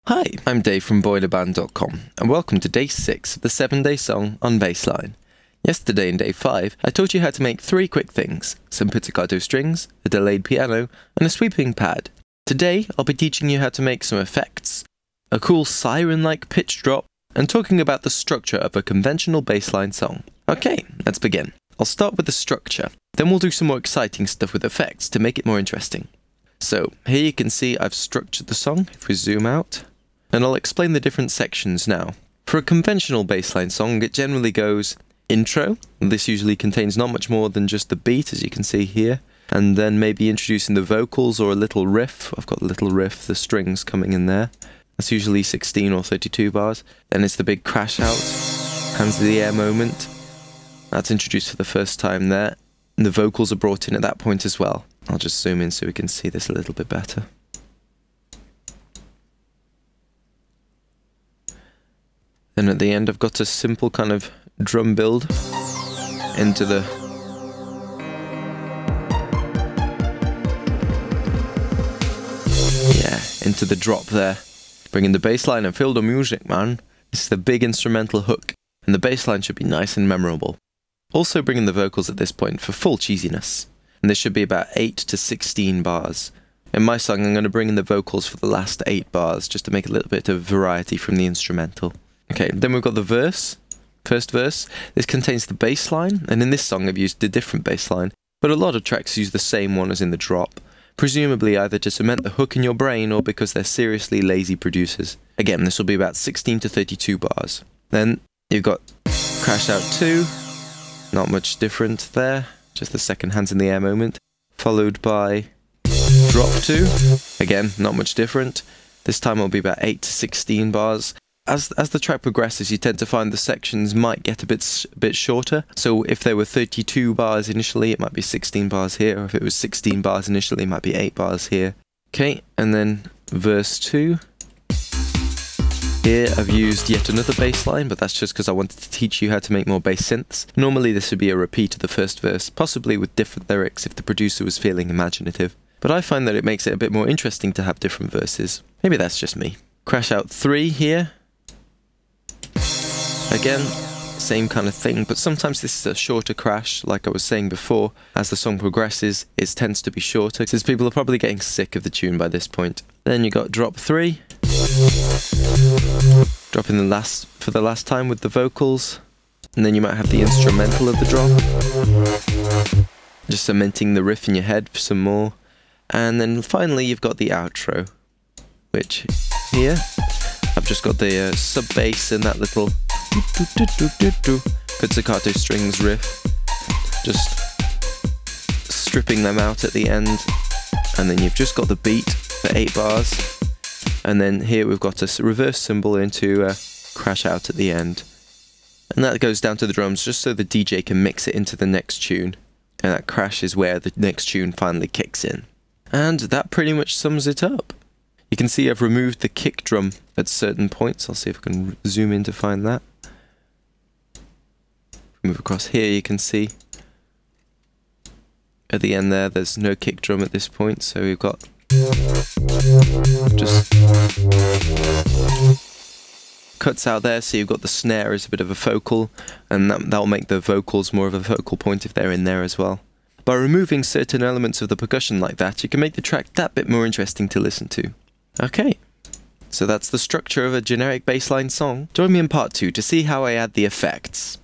Hi, I'm Dave from boilerband.com and welcome to day 6 of the 7-day song on Bassline. Yesterday in day 5, I taught you how to make 3 quick things: some pizzicato strings, a delayed piano, and a sweeping pad. Today, I'll be teaching you how to make some effects, a cool siren-like pitch drop, and talking about the structure of a conventional bassline song. Okay, let's begin. I'll start with the structure, then we'll do some more exciting stuff with effects to make it more interesting. So, here you can see I've structured the song, if we zoom out, and I'll explain the different sections now. For a conventional bassline song, it generally goes intro. This usually contains not much more than just the beat, as you can see here, and then maybe introducing the vocals or a little riff. I've got a little riff, the strings coming in there. That's usually 16 or 32 bars. Then it's the big crash out, hands in the air moment. That's introduced for the first time there, and the vocals are brought in at that point as well. I'll just zoom in so we can see this a little bit better. Then at the end I've got a simple kind of drum build into the drop there. Bringing the bass line and feel the music, man. This is the big instrumental hook, and the bass line should be nice and memorable. Also bringing the vocals at this point for full cheesiness. And this should be about 8 to 16 bars. In my song I'm going to bring in the vocals for the last 8 bars, just to make a little bit of variety from the instrumental. Okay, then we've got the verse, first verse. This contains the bass line, and in this song I've used a different bass line, but a lot of tracks use the same one as in the drop, presumably either to cement the hook in your brain or because they're seriously lazy producers. Again, this will be about 16 to 32 bars. Then you've got crash out 2, not much different there, just the second hands in the air moment, followed by drop 2, again, not much different. This time it'll be about 8 to 16 bars. As the track progresses, you tend to find the sections might get a bit shorter. So if there were 32 bars initially, it might be 16 bars here. Or if it was 16 bars initially, it might be 8 bars here. Okay, and then verse 2. Here I've used yet another bass line, but that's just because I wanted to teach you how to make more bass synths. Normally this would be a repeat of the first verse, possibly with different lyrics if the producer was feeling imaginative. But I find that it makes it a bit more interesting to have different verses. Maybe that's just me. Crash out 3 here. Again, same kind of thing, but sometimes this is a shorter crash, like I was saying before. As the song progresses, it tends to be shorter, since people are probably getting sick of the tune by this point. Then you got drop 3. Dropping for the last time with the vocals. And then you might have the instrumental of the drop. Just cementing the riff in your head for some more. And then finally you've got the outro, which here, I've just got the sub-bass and that little pizzicato strings riff, just stripping them out at the end, and then you've just got the beat for 8 bars, and then here we've got a reverse cymbal into a crash out at the end, and that goes down to the drums just so the DJ can mix it into the next tune, and that crash is where the next tune finally kicks in. And that pretty much sums it up. You can see I've removed the kick drum at certain points. I'll see if I can zoom in to find that. Move across here, you can see at the end there's no kick drum at this point, so we've got just cuts out there, so you've got the snare as a bit of a focal, and that'll make the vocals more of a focal point if they're in there as well. By removing certain elements of the percussion like that, you can make the track that bit more interesting to listen to. Okay, so that's the structure of a generic bassline song. Join me in part 2 to see how I add the effects.